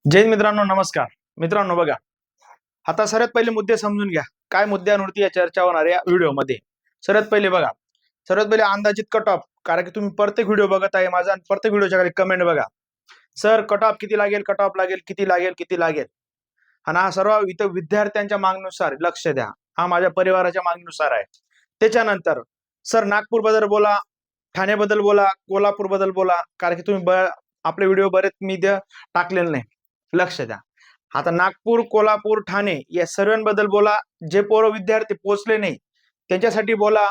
जय मित्रांनो, नमस्कार. मित्रांनो बघा, आता सर्वात पहिले मुद्दे समजून घ्या. काय मुद्द्यांवरती या चर्चा होणार आहे या व्हिडिओमध्ये. सर्वात पहिले बघा, सर्वात पहिले अंदाजित कट ऑफ. कारण की तुम्ही प्रत्येक व्हिडिओ बघत आहे माझा आणि प्रत्येक व्हिडिओच्या खाली कमेंट बघा. सर कट ऑफ किती लागेल, कट ऑफ लागेल, किती लागेल, किती लागेल. आणि हा सर्व इथं विद्यार्थ्यांच्या मागणीनुसार लक्ष द्या. हा माझ्या परिवाराच्या मागणीनुसार आहे. त्याच्यानंतर सर नागपूरबद्दल बोला, ठाण्याबद्दल बोला, कोल्हापूरबद्दल बोला. कारण की आपले व्हिडिओ बरेच मी टाकलेले नाही. लक्ष द्या. आता नागपूर, कोल्हापूर, ठाणे या सर्वांबद्दल बोला. जे पोरं विद्यार्थी पोहोचले नाही त्यांच्यासाठी बोला.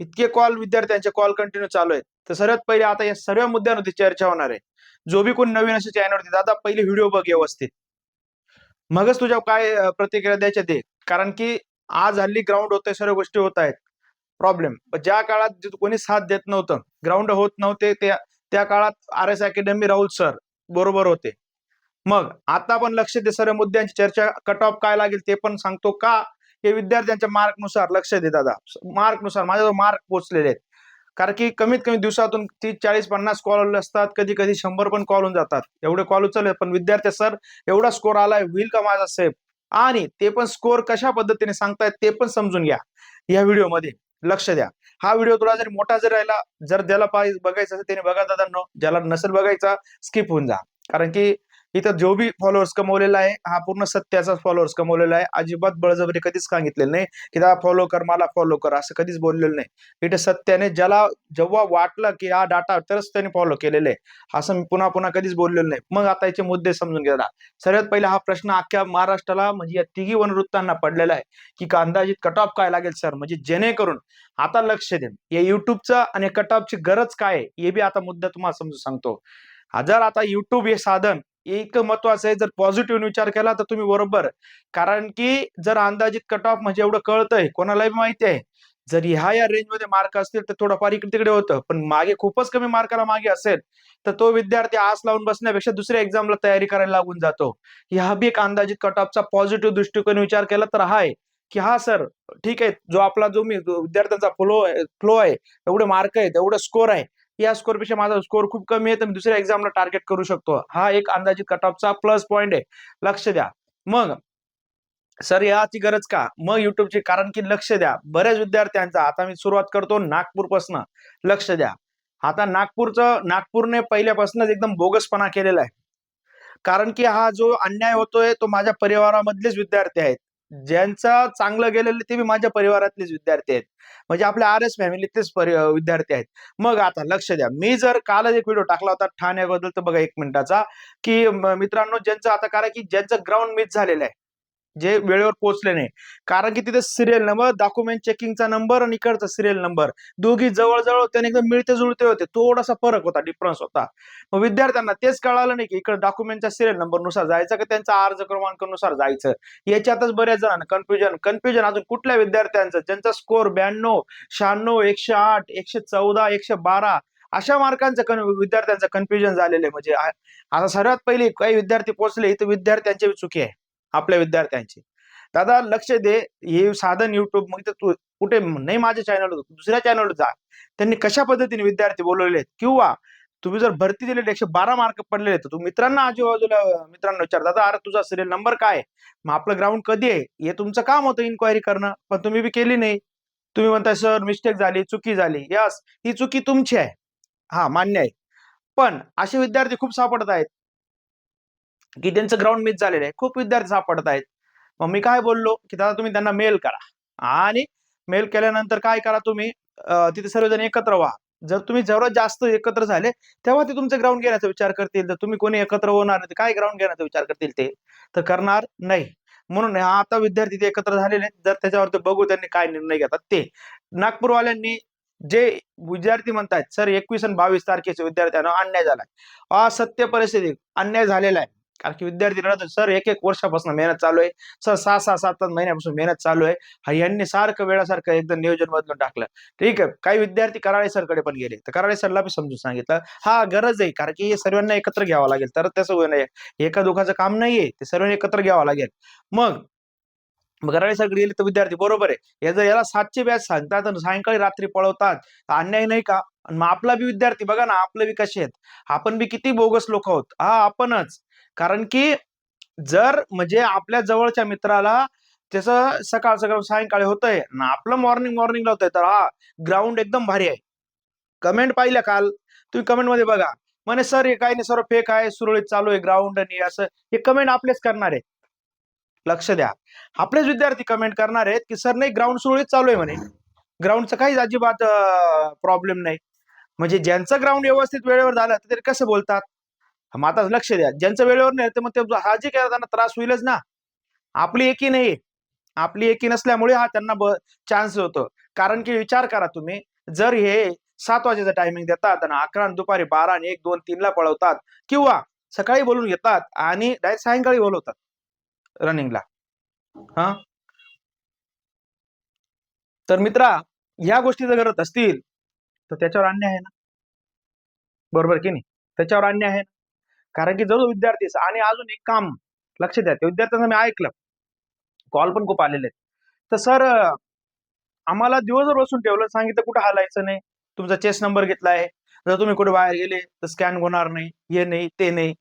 इतके कॉल विद्यार्थ्यांचे कॉल कंटिन्यू चालू आहेत. तर सर्वात पहिले आता या सर्व मुद्द्यांवरती चर्चा होणार आहे. जो बी कोणी नवीन असेल चॅनलवरती दादा पहिले व्हिडिओ बघ व्यवस्थित. मगच तुझ्या काय प्रतिक्रिया द्यायच्या दे. कारण की आज हल्ली ग्राउंड होतंय, सर्व गोष्टी होत आहेत. प्रॉब्लेम ज्या काळात कोणी साथ देत नव्हतं, ग्राउंड होत नव्हते, त्या त्या काळात RS अकॅडमी राहुल सर बरोबर होते. मग आता पण लक्ष दे, सर्व मुद्द्यांची चर्चा. कट ऑफ काय लागेल ते पण सांगतो का हे विद्यार्थ्यांच्या मार्कनुसार. लक्ष दे दादा, मार्कनुसार माझ्याजवळ मार्क पोहोचलेले आहेत. कारण की कमीत कमी दिवसातून 30 40 50 कॉल असतात, कधी कधी 100 पण कॉल होऊन जातात. एवढे कॉल उचलले पण विद्यार्थी सर एवढा स्कोर आलाय, होईल का माझा सेफ. आणि ते पण स्कोर कशा पद्धतीने सांगतायत ते पण समजून घ्या या व्हिडिओमध्ये. लक्ष द्या. हा व्हिडिओ तुला जरी मोठा जर राहिला, जर ज्याला पाहिजे बघायचं असेल त्याने बघा दादा, ज्याला नसेल बघायचा स्किप होऊन जा. कारण की इथं जो बी फॉलोअर्स कमवलेला आहे हा पूर्ण सत्याचा फॉलोअर्स कमवलेला आहे. अजिबात बळजबरी कधीच सांगितलेलं नाही की दादा फॉलो कर, मला फॉलो कर, असं कधीच बोललेलं नाही. इथे सत्याने ज्याला जेव्हा वाटलं की हा डाटा तरच त्याने फॉलो केलेलं आहे, असं मी पुन्हा पुन्हा कधीच बोललेलं नाही. मग आता याचे मुद्दे समजून घ्या. सर्वात पहिला हा प्रश्न अख्ख्या महाराष्ट्राला म्हणजे या तिघी वनवृत्तांना पडलेला आहे की अंदाजित कट ऑफ काय लागेल सर. म्हणजे जेणेकरून आता लक्ष द्या, या युट्यूबचा आणि कट ऑफची गरज काय आहे हे बी आता मुद्दा तुम्हाला समजून सांगतो. जर आता युट्यूब हे साधन एक महत्वाचं आहे, जर पॉझिटिव्ह विचार केला तर तुम्ही बरोबर. कारण की जर अंदाजित कट ऑफ म्हणजे एवढं कळतंय, कोणालाही माहिती आहे. जर ह्या या रेंजमध्ये मार्क असतील तर थोडंफार इकडे तिकडे होतं, पण मागे खूपच कमी मार्काला मागे असेल तर तो विद्यार्थी आस लावून बसण्यापेक्षा दुसऱ्या एक्झामला तयारी करायला लागून जातो. हा बी एक अंदाजित कट ऑफचा पॉझिटिव्ह दृष्टिकोन विचार केला तर हा आहे की हा सर ठीक आहे, जो विद्यार्थ्यांचा फ्लो आहे, एवढे मार्क आहेत, एवढं स्कोर आहे, या स्कोरपेक्षा माझा स्कोर खूप कमी आहे तर मी दुसऱ्या एक्झामला टार्गेट करू शकतो. हा एक अंदाजित कट ऑफचा प्लस पॉईंट आहे. लक्ष द्या. मग सर याची गरज का मग युट्यूबची. कारण की लक्ष द्या, बऱ्याच विद्यार्थ्यांचा आता मी सुरुवात करतो नागपूरपासून. लक्ष द्या. आता नागपूरने पहिल्यापासूनच एकदम बोगसपणा केलेला आहे. कारण की हा जो अन्याय होतोय तो माझ्या परिवारामधलेच विद्यार्थी आहेत. ज्यांचं चांगलं गेलेलं ते बी माझ्या परिवारातलेच विद्यार्थी आहेत. म्हणजे आपल्या RS फॅमिलीतलेच विद्यार्थी आहेत. मग आता लक्ष द्या, मी जर कालच एक व्हिडिओ टाकला होता ठाण्याबद्दल, तर बघा 1 मिनिटाचा, की मित्रांनो ज्यांचं आता कारण की ज्यांचं ग्राउंड मिस झालेलं आहे, जे वेळेवर पोहोचले नाही. कारण की तिथे सिरियल नंबर, डॉक्युमेंट चेकिंगचा नंबर आणि इकडचा सिरियल नंबर दोघी जवळ-जवळ होते एकदम मिळते-जुळते होते. थोडासा फरक होता, डिफरन्स होता. मग विद्यार्थ्यांना तेच कळालं नाही की इकडे डॉक्युमेंटच्या सिरियल नंबरनुसार जायचं का त्यांचा अर्ज क्रमांकानुसार जायचं. याच्यातच बऱ्याच जणांना कन्फ्युजन अजून कुठल्या विद्यार्थ्यांचं ज्यांचा स्कोर 92, 96, 108, 114, 112 अशा मार्कांचं विद्यार्थ्यांचं कन्फ्युजन झालेलं आहे. म्हणजे आता सर्वात पहिले काही विद्यार्थी पोहोचले तर विद्यार्थ्यांची चुकी आहे, आपल्या विद्यार्थ्यांची. दादा लक्ष दे, हे साधन युट्यूब मग तू कुठे नाही माझ्या चॅनलवर दुसऱ्या चॅनलवर जा. त्यांनी कशा पद्धतीने विद्यार्थी बोलवले किंवा तुम्ही जर भरती दिलेले 112 मार्क पडलेले तर तू मित्रांना आजूबाजूला मित्रांना विचार, दादा अरे तुझा सिरियल नंबर काय, मग आपलं ग्राउंड कधी आहे, हे तुमचं काम होतं इन्क्वायरी करणं, पण तुम्ही बी केली नाही. तुम्ही म्हणताय सर मिस्टेक झाली, चुकी झाली. यस, ही चुकी तुमची आहे. हा मान्य आहे. पण असे विद्यार्थी खूप सापडत आहेत की त्यांचं ग्राउंड मिस झालेलं आहे. खूप विद्यार्थी सापडत आहेत. मग मी काय बोललो की दादा तुम्ही त्यांना मेल करा आणि मेल केल्यानंतर काय करा तुम्ही, तिथे सर्वजण एकत्र व्हा. जर तुम्ही जेवढं जास्त एकत्र झाले तेव्हा ते तुमचं ग्राउंड घेण्याचा विचार करतील. जर तुम्ही कोणी एकत्र होणार नाही काय ग्राउंड घेण्याचा विचार करतील ते तर करणार नाही. म्हणून आता विद्यार्थी ते एकत्र झालेले आहेत. जर त्याच्यावरती बघू त्यांनी काय निर्णय घेतात ते. नागपूरवाल्यांनी जे विद्यार्थी म्हणतात सर 21 आणि 22 तारखेच्या विद्यार्थ्यांना अन्याय झालाय, असत्य परिस्थिती, अन्याय झालेला आहे. कारण की विद्यार्थी रडत सर 1-1 वर्षापासून मेहनत चालू आहे, सर 6-6 7-7 महिन्यापासून मेहनत चालू आहे. यांनी सारखं वेळासारखं एकदम नियोजन बदलून टाकलं. ठीक आहे, काही विद्यार्थी कराळे सरकडे पण गेले तर कराळे सरला बी समजून सांगितलं हा गरज आहे, कारण की सर्वांना एकत्र घ्यावं लागेल तर त्याचं होईल. एका दोघांचं काम नाहीये, ते सर्वांनी एकत्र घ्यावं लागेल. मग मग घराळीसाठी गेले तर विद्यार्थी बरोबर आहे, याला 7ची बॅच सांगतात आणि सायंकाळी रात्री पळवतात, अन्याय नाही का? आणि मग आपला बी विद्यार्थी बघा ना, आपलं बी कसे आहेत, आपण बी किती बोगस लोक आहोत. हा आपणच. कारण की जर म्हणजे आपल्या जवळच्या मित्राला त्याचं सकाळ सकाळ सायंकाळी होतंय ना, आपलं मॉर्निंग मॉर्निंगला होतंय, तर हा ग्राउंड एकदम भारी आहे. कमेंट पाहिल्या काल तुम्ही, कमेंट मध्ये बघा, म्हणे सर हे काही नाही, सर्व फेक आहे, सुरळीत चालू आहे ग्राउंड आणि असं, हे कमेंट आपलेच करणार आहे. लक्ष द्या, आपलेच विद्यार्थी कमेंट करणार आहेत की सर नाही, ग्राउंड सुरळीत चालू आहे म्हणे, ग्राउंडचं काहीच अजिबात प्रॉब्लेम नाही. म्हणजे ज्यांचं ग्राउंड व्यवस्थित वेळेवर झालं तर कसं बोलतात? मग आता लक्ष द्या, ज्यांचं वेळेवर नाही तर मग ते साहजिक आहे, त्यांना त्रास होईलच ना. आपली एकी नाही, आपली एकी नसल्यामुळे हा त्यांना चान्स होतो. कारण की विचार करा तुम्ही, जर हे 7 वाजेचं टायमिंग देतात आणि 11 आणि दुपारी 12 आणि 1, 2, 3 ला पळवतात, किंवा सकाळी बोलून घेतात आणि डायरेक्ट सायंकाळी बोलवतात रनिंगला, हा, तर मित्रा, ह्या गोष्टी जर करत असतील तर त्याच्यावर अन्याय आहे ना, बरोबर की नाही? त्याच्यावर अन्याय आहे. कारण की जो विद्यार्थी, आणि अजून एक काम लक्ष द्या, त्या विद्यार्थ्यांना मी ऐकलं, कॉल पण खूप आलेले आहेत, तर सर आम्हाला दिवसभर बसून ठेवलं, सांगितलं कुठं हालायचं नाही, तुमचा चेस नंबर घेतलाय, जर तुम्ही कुठे बाहेर गेले तर स्कॅन होणार नाही, हे नाही ते नाही.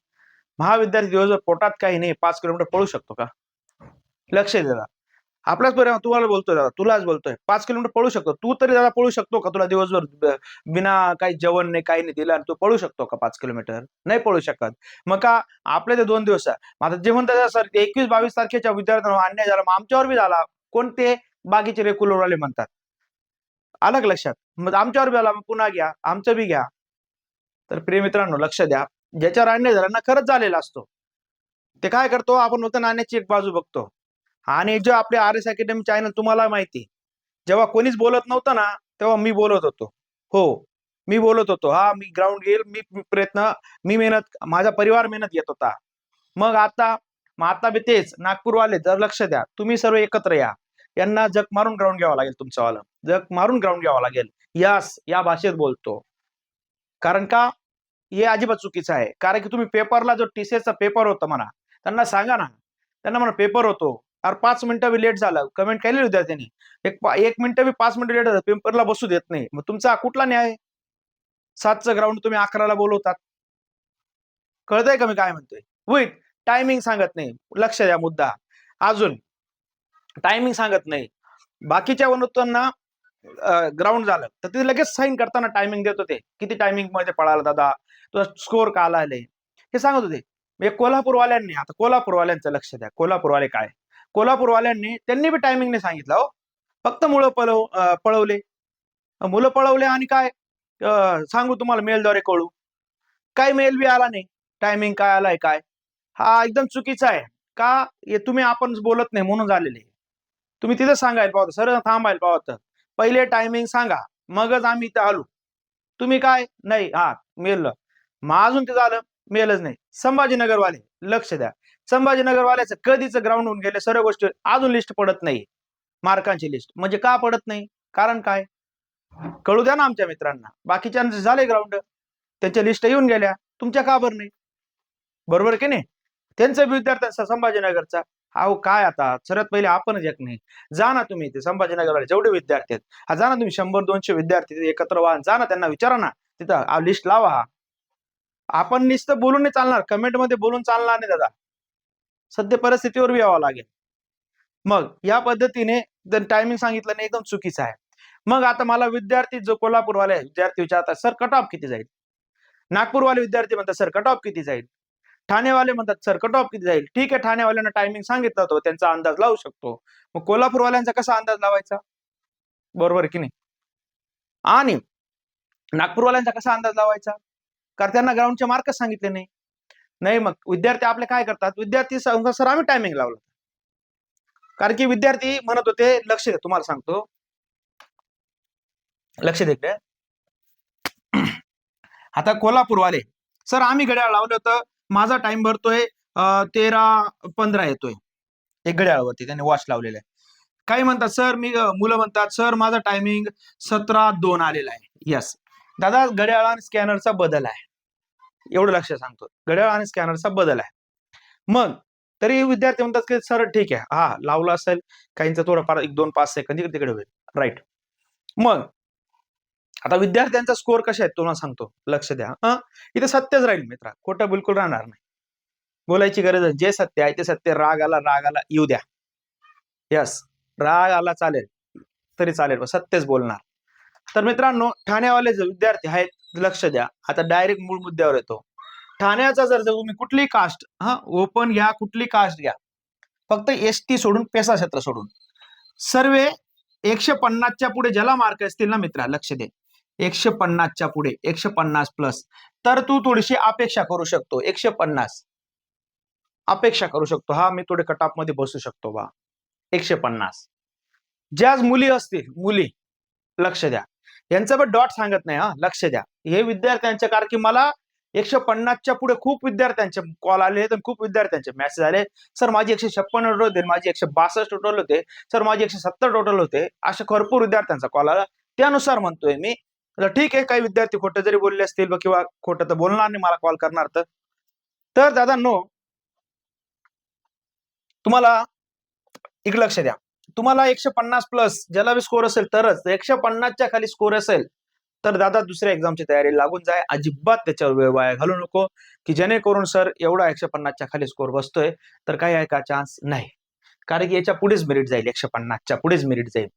महाविद्यार्थी दिवसभर पोटात काही नाही 5 किलोमीटर पळू शकतो का? लक्ष द्या, आपलाच परिणाम तुम्हाला बोलतोय दादा, तुलाच बोलतोय, 5 किलोमीटर पळू शकतो तू तरी दादा, पळू शकतो का? तुला दिवसभर बिना काही जेवण नाही काही नाही दिलं आणि तू पळू शकतो का 5 किलोमीटर? नाही पळू शकत. मग का आपले ते 2 दिवस आहे. आता जे म्हणतात सर 21-22 तारखेच्या विद्यार्थ्यांना अन्याय झाला, मग आमच्यावर बी झाला. कोणते? बाकीचे रेग्युलरवाले म्हणतात. आलं का लक्षात? मग आमच्यावर बी झाला, मग पुन्हा घ्या, आमचं बी घ्या. तर प्रिय मित्रांनो लक्ष द्या, ज्याच्यावर अन्याय झाला ना, खरंच झालेला असतो, ते काय करतो, आपण फक्त नाण्याची एक बाजू बघतो. आणि जे आपले RS अकॅडमी चॅनल तुम्हाला माहिती, जेव्हा कोणीच बोलत नव्हतं ना, तेव्हा मी बोलत होतो. हो, मी बोलत होतो. हा, मी ग्राउंड घेईल, मी प्रयत्न, मी मेहनत, माझा परिवार मेहनत घेत होता. मग आता बी तेच नागपूरवाले, जर लक्ष द्या, तुम्ही सर्व एकत्र या, यांना जग मारून ग्राउंड घ्यावं लागेल, तुमचं जग मारून ग्राउंड घ्यावं लागेल. यस, या भाषेत बोलतो. कारण का हे अजिबात चुकीचं आहे. कारण की तुम्ही पेपरला, जो TCSचा पेपर होता म्हणा, त्यांना सांगा ना, त्यांना म्हणा पेपर होतो, अरे 5 मिनिटं बी लेट झालं, कमेंट केली विद्यार्थ्यांनी, 1 मिनिटं बी 5 मिनिटं लेट झालं, पेपरला बसू देत नाही, मग तुमचा कुठला न्याय? 7चं ग्राउंड तुम्ही 11ला बोलवतात. कळतंय का मी काय म्हणतोय? विथ टायमिंग सांगत नाही. लक्ष द्या मुद्दा. अजून टायमिंग सांगत नाही. बाकीच्या वनोत्तांना ग्राउंड झालं तर ते लगेच साईन करताना टायमिंग देत होते, किती टायमिंग मध्ये पळाला दादा, तुझा स्कोर का आलाय, हे सांगत होते. म्हणजे कोल्हापूरवाल्यांनी, आता कोल्हापूरवाल्यांचं लक्ष द्या, कोल्हापूरवाले काय, कोल्हापूरवाल्यांनी त्यांनी बी टायमिंग नाही सांगितलं हो, फक्त मुलं पळवले, मुलं पळवले आणि काय सांगू तुम्हाला, मेलद्वारे कळू, काय मेल बी आला नाही, टायमिंग काय आलाय काय, हा एकदम चुकीचा आहे. का? हे तुम्ही आपण बोलत नाही म्हणून झालेले. तुम्ही तिथे सांगायला पाहता, सर थांबायला पाहतं, पहिले टायमिंग सांगा, मगच आम्ही इथे आलो. तुम्ही काय नाही, हा मेल, मग अजून ते झालं, मेलच नाही. संभाजीनगरवाले लक्ष द्या, संभाजीनगरवाल्याचं कधीच ग्राउंड होऊन गेले, सर्व गोष्टी अजून लिस्ट पडत नाही, मार्कांची लिस्ट. म्हणजे का पडत नाही? कारण काय? कळू द्या ना आमच्या मित्रांना. बाकीच्यांचे झाले ग्राउंड, त्यांच्या लिस्ट येऊन गेल्या, तुमच्या का बरं नाही? बरोबर की नाही? त्यांचं विद्यार्थ्यांचा संभाजीनगरचा, अहो काय, आता सर्वात पहिले आपणच एक नाही, जा ना तुम्ही ते संभाजीनगरवाले जेवढे विद्यार्थी आहेत, हा जा ना तुम्ही, 100-200 विद्यार्थी एकत्र व्हा, जा ना त्यांना विचारा ना, तिथं लिस्ट लावा. हा, आपण नुसतं बोलून नाही चालणार, कमेंट मध्ये बोलून चालणार नाही दादा, सध्या परिस्थितीवर बी यावं लागेल. मग या पद्धतीने जर टायमिंग सांगितलं नाही, एकदम चुकीचं आहे. मग आता मला विद्यार्थी, जो कोल्हापूरवाले विद्यार्थी विचारतात, सर कट ऑफ किती जाईल? नागपूरवाले विद्यार्थी म्हणतात, सर कट ऑफ किती जाईल? ठाणेवाले म्हणतात, सर कट ऑफ किती जाईल? ठीक आहे, ठाणेवाल्यांना टायमिंग सांगितलं होतं, त्यांचा अंदाज लावू शकतो. मग कोल्हापूरवाल्यांचा कसा अंदाज लावायचा? बरोबर की नाही? आणि नागपूरवाल्यांचा कसा अंदाज लावायचा? कारण त्यांना ग्राउंडचे मार्कच सांगितले नाही. नाही, मग विद्यार्थी आपले काय करतात, विद्यार्थी सर आम्ही टायमिंग लावलं, कारण की विद्यार्थी म्हणत होते, लक्ष द्या तुम्हाला सांगतो, लक्ष द्या. आता कोल्हापूरवाले, सर आम्ही घड्याळ लावलं होतं, माझा टाइम भरतोय 13:15 येतोय, एक घड्याळावरती त्यांनी वॉच लावलेला आहे. काही म्हणतात सर, मुलं म्हणतात सर माझा टायमिंग 17:02 आलेला आहे. यस दादा, घड्याळ आणि स्कॅनरचा बदल आहे, एवढं लक्ष सांगतो, घड्याळ आणि स्कॅनरचा बदल आहे. मग तरी विद्यार्थी म्हणतात की सर ठीक आहे, हा लावला असेल, काहींचा थोडंफार 1-2-5 सेकंद इकडे तिकडे होईल. राईट. मग आता विद्यार्थ्यांचा स्कोअर कशा आहेत तुम्हाला सांगतो, लक्ष द्या. इथे सत्यच राहील मित्रा, खोटं बिलकुल राहणार नाही. बोलायची गरज आहे. जे सत्य आहे ते सत्य. राग आला येऊ द्या. यस, राग आला चालेल, तरी चालेल, पण सत्यच बोलणार. तर मित्रांनो, ठाण्यावाले जे विद्यार्थी आहेत, लक्ष द्या. आता डायरेक्ट मूळ मुद्द्यावर येतो. ठाण्याचा जर तुम्ही कुठली कास्ट, ओपन घ्या, कुठली कास्ट घ्या, फक्त एसटी सोडून, पेसा क्षेत्र सोडून, सर्वे 150च्या पुढे ज्याला मार्क असतील ना मित्रा, लक्ष दे, 150च्या पुढे, 150 प्लस, तर तू थोडीशी अपेक्षा करू शकतो. 150 अपेक्षा करू शकतो. हा, मी थोडे कट ऑफ मध्ये बसू शकतो बा. 150 ज्याच मुली असतील, मुली, लक्ष द्या, यांचं पण डॉट सांगत नाही, लक्ष द्या. हे विद्यार्थ्यांचे, कारण की मला 150च्या पुढे खूप विद्यार्थ्यांचे कॉल आले आणि खूप विद्यार्थ्यांचे मेसेज आले, सर माझी 156 टोटल होते, माझी 162 टोटल होते, सर माझी 170 टोटल होते. अशा भरपूर विद्यार्थ्यांचा कॉल आला. त्यानुसार म्हणतोय मी, ठीक आहे, काही विद्यार्थी खोटं जरी बोलले असतील किंवा खोटं तर बोलणार नाही, मला कॉल करणार तर दादा नो, तुम्हाला एक लक्ष द्या, तुम्हाला 150 प्लस ज्याला बी स्कोर असेल तरच, 150च्या खाली स्कोर असेल तर दादा दुसऱ्या एक्झामची तयारी लागून जाय. अजिबात त्याच्यावर वेळ वाया घालू नको, की जेणेकरून सर एवढा 150च्या खाली स्कोर बसतोय तर काही आहे का चान्स नाही. कारण की याच्या पुढेच मेरिट जाईल, 150च्या पुढेच मेरिट जाईल.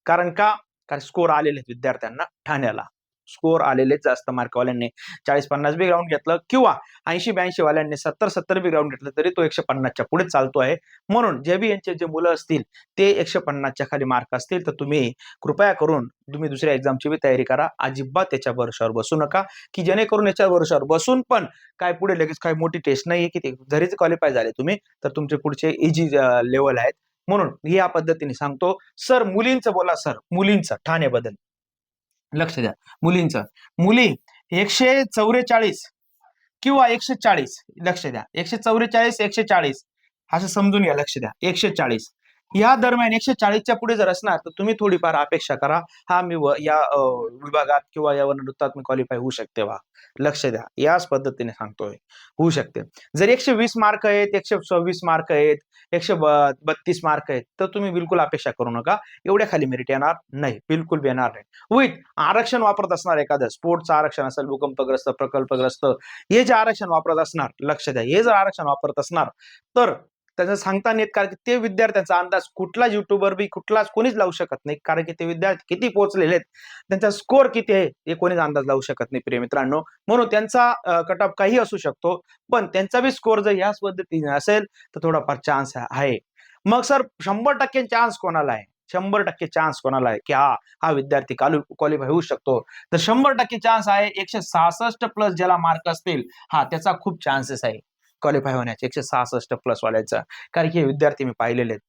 कारण का, कारण स्कोर आलेले विद्यार्थ्यांना ठाण्याला, स्कोर आलेले जास्त मार्कवाल्यांनी 40-50 बी ग्राउंड घेतलं किंवा 80-82 वाल्यांनी 70-70 बी ग्राउंड घेतलं तरी तो 150च्या पुढे चालतो आहे. म्हणून जे बी यांचे जे मुलं असतील ते 150च्या खाली मार्क असतील तर तुम्ही कृपया करून तुम्ही दुसऱ्या एक्झामची बी तयारी करा. अजिबात त्याच्या भरोशावर बसू नका, की जेणेकरून याच्या भरोशावर बसून पण काय पुढे लगेच काही मोठी टेस्ट नाहीये की ते जरीच क्वालिफाय झाले तुम्ही तर तुमचे पुढचे इजी लेवल आहेत. म्हणून या पद्धतीने सांगतो. सर मुलींचं बोला, सर मुलींचं ठाण्याबद्दल लक्ष द्या. मुलींचं, मुली 144 किंवा 140, लक्ष द्या, 144 140 असं समजून घ्या. लक्ष द्या, 140 या दरम्यान, 140च्या पुढे जर असणार तर तुम्ही थोडीफार अपेक्षा करा, हा मी या विभागात किंवा या वनवृत्तात मी क्वालिफाय होऊ शकते वा. लक्ष द्या, याच पद्धतीने सांगतोय, होऊ शकते. जर 120 मार्क आहेत, 126 मार्क आहेत, 132 मार्क आहेत तर तुम्ही बिलकुल अपेक्षा करू नका, एवढ्या खाली मेरिट येणार नाही, बिलकुल येणार नाही. विथ आरक्षण वापरत असणार, एखादं स्पोर्टचं आरक्षण असेल, भूकंपग्रस्त, प्रकल्पग्रस्त, हे जे आरक्षण वापरत असणार, लक्ष द्या, हे जर आरक्षण वापरत असणार तर त्याचं सांगता नाही येत, कारण की ते विद्यार्थ्यांचा अंदाज कुठलाच युट्यूबर बी कुठलाच कोणीच लावू शकत नाही, कारण की ते विद्यार्थी किती पोहोचलेले आहेत, त्यांचा स्कोर किती आहे हे कोणीच अंदाज लावू शकत नाही प्रिय मित्रांनो. म्हणून त्यांचा कट ऑफ काही असू शकतो, पण त्यांचा बी स्कोर जर याच पद्धतीने असेल तर थोडाफार चान्स आहे. मग सर 100% चान्स कोणाला आहे, 100% चान्स कोणाला आहे की हा हा विद्यार्थी क्वालिफाय होऊ शकतो, तर 100% चान्स आहे 166 प्लस ज्याला मार्क असतील, त्याचा खूप चान्सेस आहे क्वालिफाय होण्याचे, 166 प्लस वाल्याचा. कारण की हे विद्यार्थी मी पाहिलेले आहेत,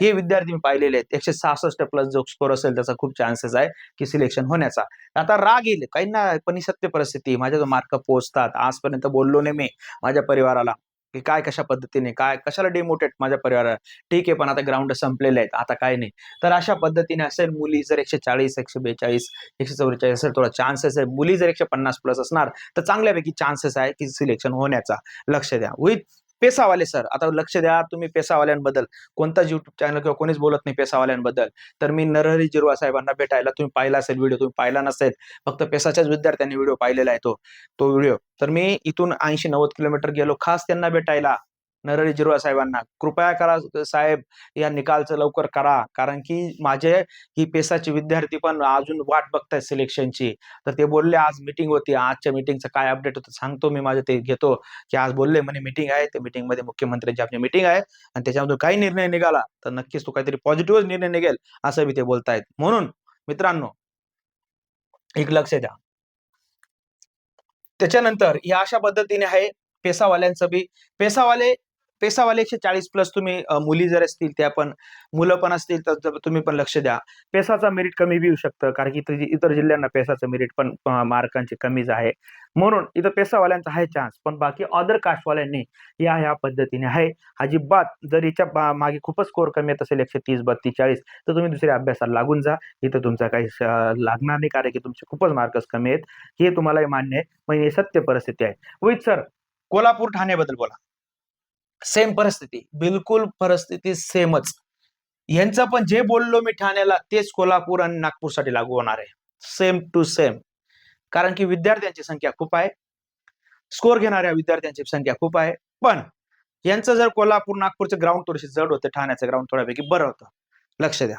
हे विद्यार्थी मी पाहिलेले आहेत, 166 प्लस जो स्कोर असेल त्याचा खूप चान्सेस आहे की सिलेक्शन होण्याचा. आता राग येईल काहींना, पण ही सत्य परिस्थिती, माझ्या जो मार्क पोहोचतात, आजपर्यंत बोललो नाही मी माझ्या परिवाराला की काय कशा पद्धतीने, काय कशाला डिमोटेट माझ्या परिवाराला, ठीक आहे, पण आता ग्राउंड संपलेले आहेत, आता काय नाही. तर अशा पद्धतीने असेल, मुली जर 140 142 144 असेल थोडा चान्सेस आहे, मुली जर 150 प्लस असणार तर चांगल्यापैकी चान्सेस आहे की सिलेक्शन होण्याचा. लक्ष द्या. विथ पेसावाले सर, आता लक्ष द्या तुम्ही पेसावाल्यांबद्दल, कोणताच युट्यूब चॅनल किंवा कोणीच बोलत नाही पेसावाल्यांबद्दल, तर मी नरहरी जिरवा साहेबांना भेटायला, तुम्ही पाहिला असेल व्हिडिओ, तुम्ही पाहिला नसेल, फक्त पेसाच्याच विद्यार्थ्यांनी व्हिडिओ पाहिलेला आहे तो व्हिडिओ, तर मी इथून 80-90 किलोमीटर गेलो खास त्यांना भेटायला, नरहरी जिरवा साहेबांना. कृपया करा साहेब, या निकालचं लवकर करा, कारण की माझे ही पेसाचे विद्यार्थी पण अजून वाट बघतायत सिलेक्शनची. तर ते बोलले आज मीटिंग होती, आजच्या मीटिंगचं काय अपडेट होतं सांगतो मी, माझं ते घेतो, की आज बोलले म्हणे मीटिंग आहे, त्या मीटिंग मध्ये मुख्यमंत्र्यांची आपली मीटिंग आहे आणि त्याच्यामधून काही निर्णय निघाला तर नक्कीच तो काहीतरी पॉझिटिव्ह निर्णय निघेल असं बी ते बोलतायत. म्हणून मित्रांनो, एक लक्ष द्या. त्याच्यानंतर या अशा पद्धतीने आहे पेसावाल्यांचं बी. पेसावाले पेसावाले 140 प्लस तुम्ही, मुली जर असतील त्या पण, मुलं पण असतील तर तुम्ही पण लक्ष द्या. पेसाचा मेरिट कमी बी येऊ शकतं, कारण की इतर जिल्ह्यांना पेसाचं मेरिट पण मार्कांची कमीच आहे. म्हणून इथं पेसावाल्यांचा आहे चान्स, पण बाकी अदर कास्टवाल्यांनी या पद्धतीने आहे. अजिबात जर याच्या मागे खूपच स्कोर कमी येत असेल 130 32 40 तर तुम्ही दुसऱ्या अभ्यासाला लागून जा. इथं तुमचा काही लागणार नाही, कारण की तुमचे खूपच मार्क्स कमी आहेत, हे तुम्हालाही मान्य आहे. म्हणजे सत्य परिस्थिती आहे. विथ सर कोल्हापूर ठाण्याबद्दल बोला. सेम परिस्थिती, बिलकुल परिस्थिती सेमच. यांचं पण जे बोललो मी ठाण्याला तेच कोल्हापूर आणि नागपूरसाठी लागू होणार आहे. Same to same. कारण की विद्यार्थ्यांची संख्या खूप आहे, स्कोर घेणाऱ्या विद्यार्थ्यांची संख्या खूप आहे. पण यांचं जर कोल्हापूर नागपूरचं ग्राउंड थोडेसे जड होते, ठाण्याचं ग्राउंड थोड्यापैकी बरं होतं. लक्ष द्या.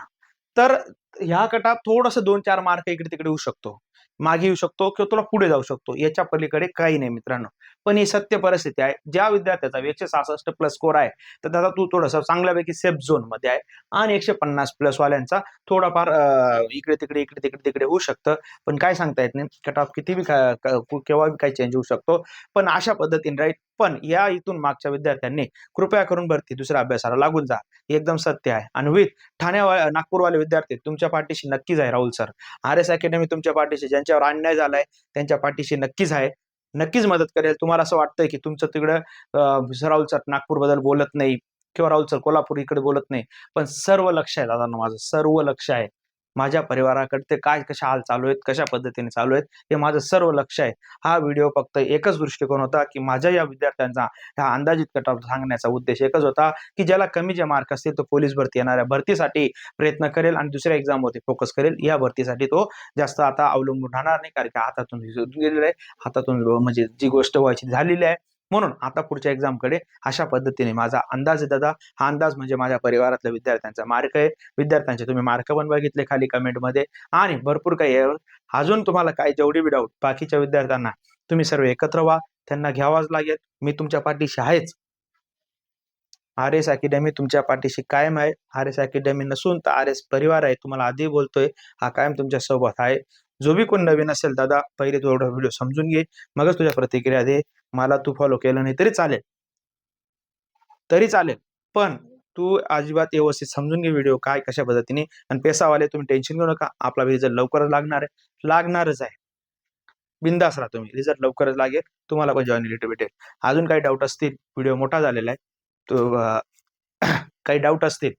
तर ह्या गटात थोडंसं 2-4 मार्क इकडे तिकडे होऊ शकतो, मागे येऊ शकतो किंवा तुला पुढे जाऊ शकतो, याच्या पलीकडे काही नाही मित्रांनो. पण ही सत्य परिस्थिती आहे. ज्या विद्यार्थ्याचा 166 प्लस स्कोर आहे, तर दादा तू थोडंसं चांगल्यापैकी सेफ झोन मध्ये आहे. आणि 150 प्लस वाल्यांचा थोडाफार इकडे तिकडे होऊ शकतं. पण काय सांगता येत नाही, कट ऑफ किती बी केव्हा काही चेंज होऊ शकतो. पण अशा पद्धतीने राईट. पण या इथून मागच्या विद्यार्थ्यांनी कृपया करून भरती दुसऱ्या अभ्यासाला लागून जा. एकदम सत्य आहे. आणि विथ नागपूरवाले विद्यार्थी तुमच्या पाठीशी नक्कीच आहे. राहुल सर, RS अकॅडमी तुमच्या पाठीशी, ज्यांच्यावर अन्याय झालाय त्यांच्या पाठीशी नक्कीच आहे, नक्कीच मदत करेल. तुम्हाला असं वाटतंय की तुमचं तिकडं राहुल सर नागपूर बद्दल बोलत नाही किंवा राहुल सर कोल्हापूर इकडे बोलत नाही, पण सर्व लक्ष आहे दादा, माझं सर्व लक्ष आहे. माझ्या परिवाराकडे ते काय कशा हाल चालू आहेत, कशा पद्धतीने चालू आहेत, हे माझं सर्व लक्ष आहे. हा व्हिडिओ फक्त एकच दृष्टिकोन होता की माझ्या या विद्यार्थ्यांचा ह्या अंदाजित कट ऑफ सांगण्याचा उद्देश एकच होता की ज्याला कमी जे मार्क असतील तो पोलीस भरती येणाऱ्या भरतीसाठी प्रयत्न करेल आणि दुसऱ्या एक्झामवरती फोकस करेल. या भरतीसाठी तो जास्त आता अवलंबून राहणार नाही, कारण की हातातून गेलेलं आहे, हातातून म्हणजे जी गोष्ट व्हायची झालेली आहे. म्हणून आता पुढच्या एक्झामकडे अशा पद्धतीने माझा अंदाज आहे दादा. हा अंदाज म्हणजे माझ्या परिवारातल्या विद्यार्थ्यांचा मार्क आहे. विद्यार्थ्यांचे तुम्ही मार्क पण बघितले खाली कमेंटमध्ये, आणि भरपूर काही आहे. अजून तुम्हाला काय जेवढी बी डाऊट बाकीच्या विद्यार्थ्यांना, तुम्ही सर्व एकत्र व्हा, त्यांना घ्यावाच लागेल. मी तुमच्या पाठीशी आहेच. RS अकॅडमी तुमच्या पाठीशी कायम आहे. RS अकॅडमी नसून तर RS परिवार आहे. तुम्हाला आधी बोलतोय, हा कायम तुमच्या सोबत आहे. जो बी कोण नवीन असेल दादा, पहिले तो एवढा व्हिडिओ समजून घे, मगच तुझ्या प्रतिक्रिया दे. मला तू फॉलो केलं नाही तरी चालेल, तरी चालेल. पण तू अजिबात व्यवस्थित समजून घे व्हिडिओ काय कशा पद्धतीने. आणि पेसावाले तुम्ही टेन्शन घेऊ नका, आपला रिझल्ट लवकरच लागणार आहे, लागणारच आहे. बिंदास राहा तुम्ही, रिझल्ट लवकरच लागेल, तुम्हाला पण जॉईनिलिटी भेटेल. अजून काही डाऊट असतील, व्हिडिओ मोठा झालेला आहे तो काही डाऊट असतील,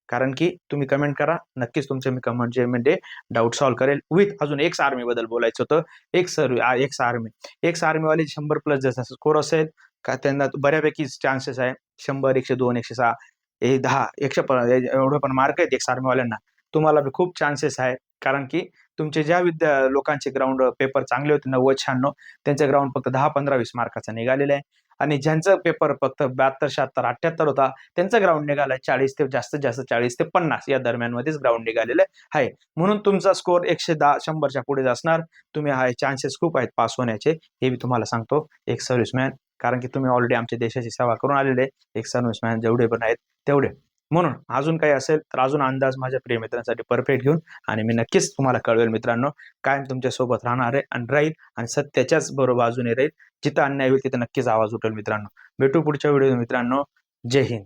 कारण की तुम्ही कमेंट करा, नक्कीच तुमचे मी कमेंटमध्ये डाऊट सॉल्व्ह करेल. विथ अजून एक्स आर्मी बद्दल बोलायचं होतं. एक्स आर्मीवाले 100 प्लस जसा स्कोर असेल का, त्यांना बऱ्यापैकी चान्सेस आहे. 100, 102, 106, 10, 100 एवढे पण मार्क आहेत एक्स आर्मीवाल्यांना. तुम्हाला बी खूप चान्सेस आहे, कारण की तुमचे ज्या लोकांचे ग्राउंड पेपर चांगले होते 90-96, त्यांचे ग्राउंड फक्त 10, 15, 20 मार्काचा निघालेला आहे. आणि ज्यांचा पेपर फक्त 72, 76, 78 होता, त्यांचा ग्राउंड निघालाय 40 ते जास्तीत जास्त 40 ते 50 या दरम्यानमध्येच ग्राउंड निघालेलं आहे. म्हणून तुमचा स्कोर 110, 100च्या पुढेच असणार. तुम्ही हा चान्सेस खूप आहेत पास होण्याचे, हे मी तुम्हाला सांगतो एक सर्व्हिसमॅन, कारण की तुम्ही ऑलरेडी आमच्या देशाची सेवा करून आलेले एक सर्व्हिसमॅन जेवढे पण आहेत तेवढे. म्हणून अजून काही असेल तर अजून अंदाज माझ्या प्रिय मित्रांसाठी परफेक्ट घेऊन, आणि मी नक्कीच तुम्हाला कळवेल मित्रांनो. कायम तुमच्या सोबत राहणार आहे आणि राहील, आणि सत्याच्याच बरोबर बाजूने राहील. जिथं अन्याय होईल तिथे नक्कीच आवाज उठेल मित्रांनो. भेटू पुढच्या व्हिडिओ मित्रांनो. जय हिंद.